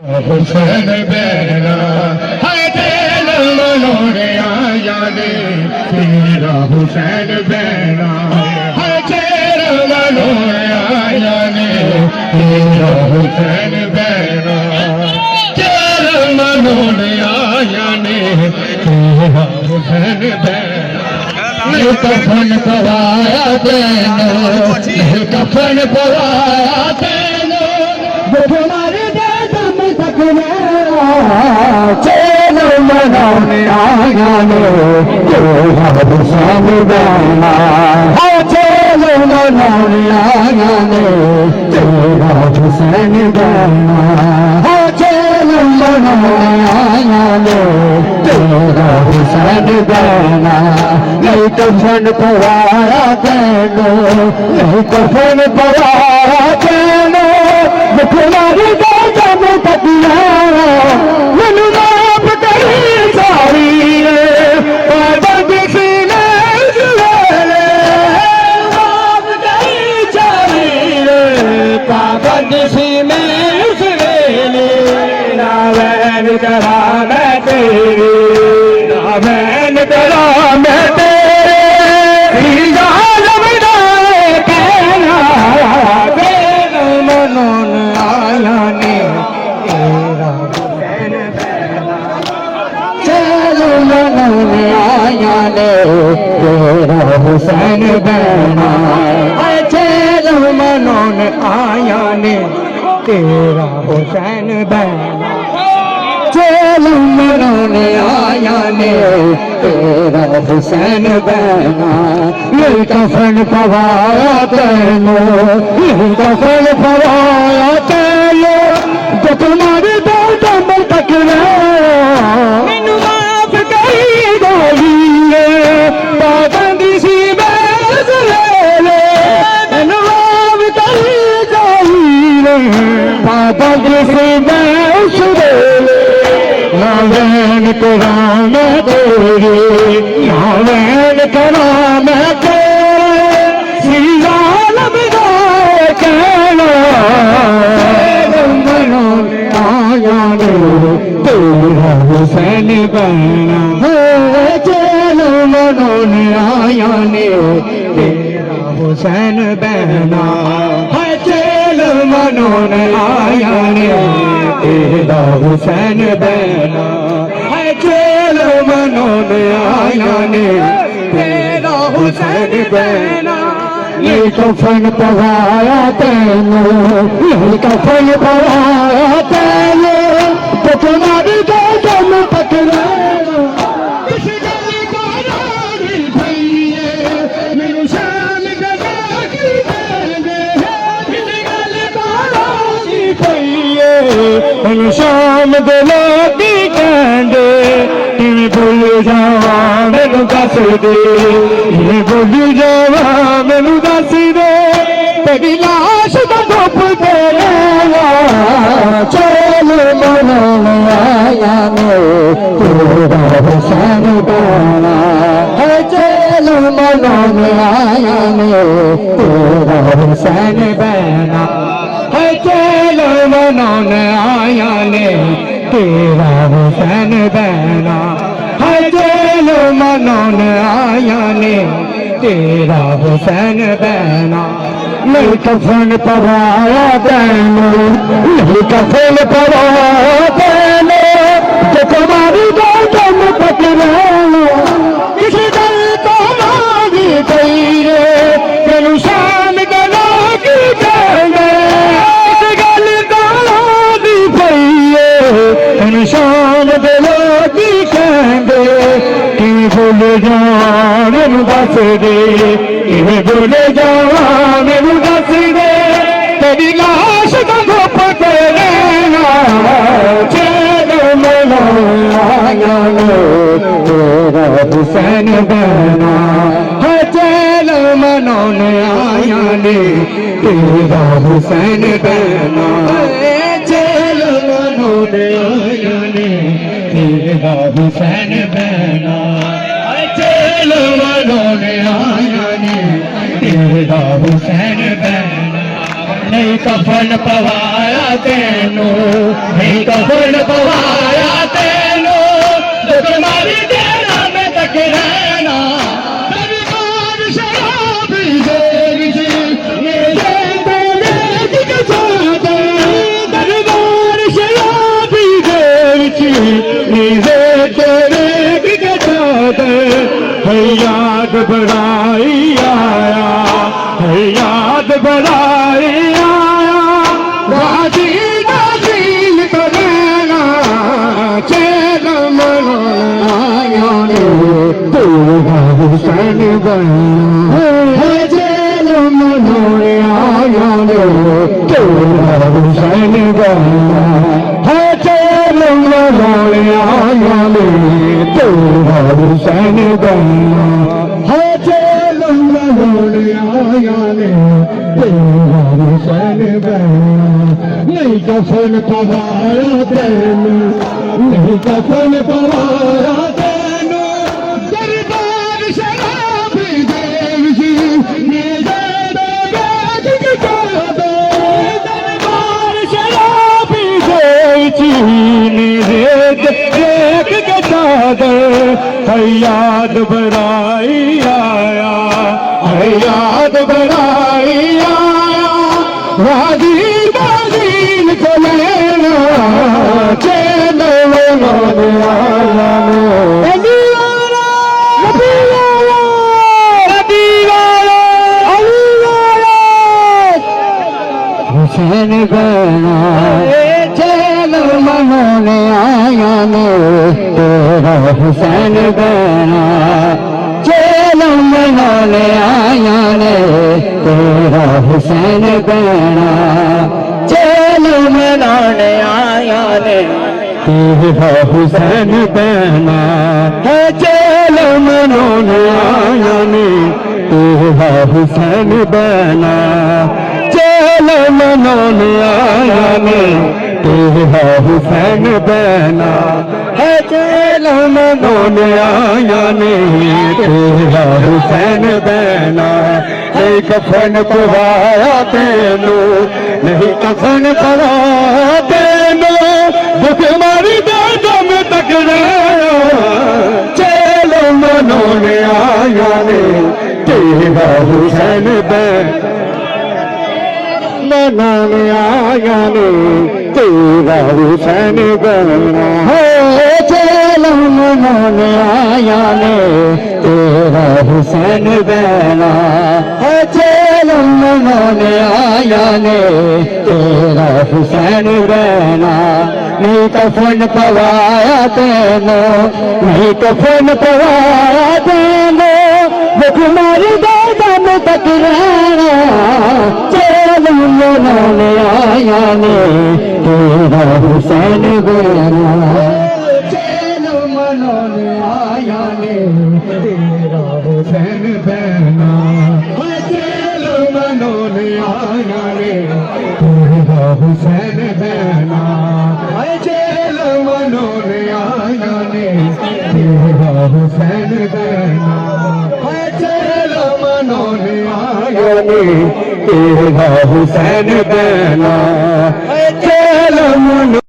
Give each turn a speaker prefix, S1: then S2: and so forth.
S1: हुसैन बेरा है दिल मनोरे आया ने तेरा हुसैन बेरा है दिल मनोरे आया ने तेरा हुसैन बेरा दिल मनोरे आया ने तेरा हुसैन बेरा कफन पवाया तेनो कफन पवाया तेनो तुम्हारे चलो मनाने आया ने तेरा हुसैन बेरा चलो मनाने आया ने तेरा हुसैन बेरा चलो मनाने आया ने तेरा हुसैन बेरा नहीं कफन पवाया तेनो नहीं कफन पवाया तेनो तुम्हारी दम तकिया मैनू माफ करी सारी पाबंद सीने जुड़े माफ करी सारी पाबंद सीने जुड़े ना वैन करा मैं तेरी ना वैन करा मैं तेरी जान बिना कहना दिल मनोन आया ने तेरा हुसैन बेरा चलो मनोने आया ने तेरा हुसैन बेरा चलो मनोने आया ने तेरा हुसैन बेरा चलो मनोने आया ने तेरा हुसैन बेरा ये कफन पवाया तेनो ये कफन पवाया तेनो जो तुम्हारे दम तक मैनू माफ करी गोली पाबंदी सी बैस ले मैनू माफ करी गोली पाबंदी सी बैस ले ना वैन करा मैं तेरी ना वैन करा मैं तेरी सीधा लबदा कहना आया ने तेरा हुसैन बेरा चलो मनोने आया ने तेरा हुसैन बेरा चलो मनोने आया ने तेरा हुसैन बेरा चलो मनोने आया ने तेरा हुसैन बेरा ये कफन पवाया तेनो ये कफन पवाया तेनो तो तुम्हारी दम पकड़ा किस गल को रानी भैया मेनू शाम गला की देंगे किस गल को रानी भैया मेनू शाम गला की देंगे किवें भुल जावा मैनू दस दे किवें भुल जावा मैनू दस दे तेरी लाश दा धुप तेरा चलो मनाने आया ने तेरा हुसैन बेरा चलो मनाने आया ने तेरा हुसैन बेरा चलो मनाने आया ने तेरा हुसैन बेरा चलो मनाने आया ने तेरा हुसैन बेरा नहीं कफन पवाया तेनो नहीं कफन पवाया तेनो जो तुम्हारी दम पकड़ा किस गल तो मांगी तेरे तेनू शाम गला की देंगे किस गल तो मांगी पईए तेनू शाम गला की कहेंगे किवें भुल जा मैनू दस दे किवें भुल जा मैनू दस दे तेरी लाश दा धुप तेरा चलो मनाने आया ने तेरा हुसैन बेरा चलो मनाने आया ने तेरा हुसैन बेरा चलो मनाने आया ने तेरा हुसैन बेरा चलो मनाने आया ने तेरा हुसैन बेरा नहीं कफन पवाया तेनू, नहीं कफन पवाया तेनू, दुख मारी तेरा में तक रहना, दरबार शराबी देवी जी, मेरे तेरे की चाहते, दरबार शराबी देवी जी, मेरे तेरे की चाहते, है याद बढ़ाई आया, है याद बढ़ाई आया, राजी नाज़ील तो लेना, चैन मनाया ने, तेरा हुसैन बना, है चैन मनाया ने, तेरा हुसैन बना, है चैन मनाया ने, तेरा हुसैन बना, है चैन मनाया ने, तेरा हुसैन बना, नहीं कफन पवाया तेनू, नहीं कफन पवाया तेनू, दरबार शराबी देवी जी, मेरे बेद की चाहते, दरबार शराबी देवी जी, मेरे बेद की चाहते, है याद बढ़ाई आया, है याद बढ़ाई आया, राजी नाज़ील को लेना, चैन मनाया ने, नबी वाला, नबी वाला, नबी वाला, अली वाला, हुसैन बना, चैन मनाया ने, तेरा हुसैन बना, चैन मनाया ने, तेरा हुसैन बना, चैन मनाया ने, तेरा हुसैन बना, है चैन मनाया ने, तेरा हुसैन बना, चैन मनाया ने, तेरा हुसैन बना, है चैन मनाया ने, तेरा हुसैन बना, नहीं कफन पवाया तेनू, नहीं कफन पवाया तेनू, दुख मारी दर्द में तक रहना, चैन मनाया ने, तेरा हुसैन बना, मनाया ने, तेरा हुसैन बना, है चैन मनाया ने, तेरा हुसैन बना, है चैन मनाया ने, तेरा हुसैन बना, नहीं कफन पवाया तेनू, नहीं कफन पवाया तेनू, दुख मारी दर्द में तक रहना, चैन मनाया ने, तेरा हुसैन बना, चैन मनाया ने, तेरा हुसैन बना, चैन मनाया ने, तेरा हुसैन बना, चैन मनाया ने, तेरा हुसैन बना, चैन मनाया ने, तेरा हुसैन बना, चैन